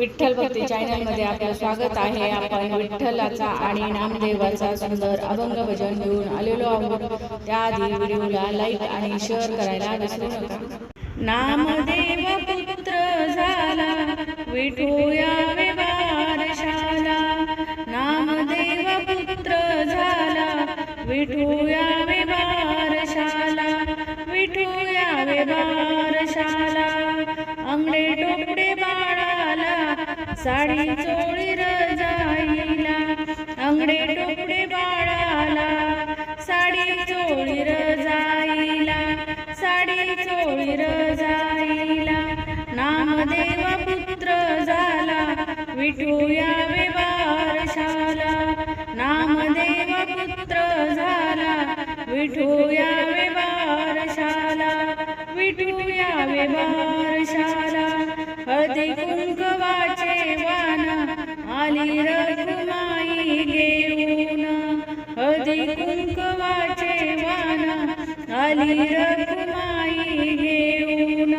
विठ्ठल भक्ती चॅनलमध्ये आपलं स्वागत आहे। आपण विठ्ठलाचा आणि नामदेवाचा सुंदर अभंग भजन घेऊन आलेलो आहोत। त्याआधी व्हिडिओला लाईक आणि शेअर करायला विसरू नका। नामदेव पुत्र झाला विठू यावे बारशाला, नामदेव पुत्र झाला विठू यावे बारशाला, विठू यावे बारशाला। अंगडे टोपडे बाळाला साडी चोळी रजाईला, अंगडे टोपडे बाळाला साडी चोळी रजाईला, साडी चोळी रजाईला। नामदेव पुत्र झाला विठू यावे बारशाला, नामदेव पुत्र झाला विठू यावे बारशाला, विठू यावे बारशाला। हळदी कुंकवाचे वाण आली रखुमाई घेऊन, हळदी कुंकवाचे वाण आली रखुमाई घेऊन,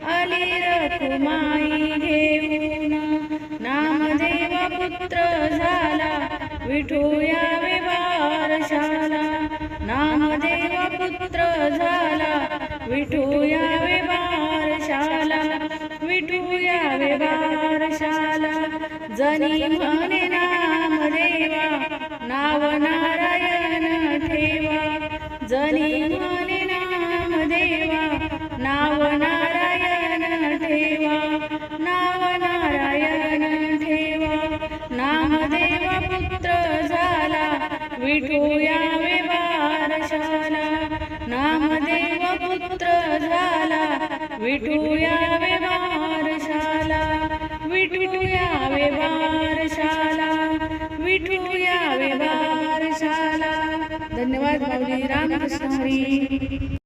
आली रखुमाई घेऊन। नामदेव पुत्र झाला विठू यावे बारशाला, नामदेव पुत्र झाला विठू यावे बारशाला, विठू यावे बारशाला। जनी म्हणे नामदेवा नाव नारायण ठेवा, जनी म्हणे नामदेवा नाव नारायण ठेवा, नाव नारायण ठेवा। नामदेव पुत्र झाला विठू यावे बारशाला, नामदेव पुत्र झाला विठू यावे बारशाला, विठू यावे बारशाला, विठू यावे बारशाला। धन्यवाद माऊली। रामकृष्ण हरी।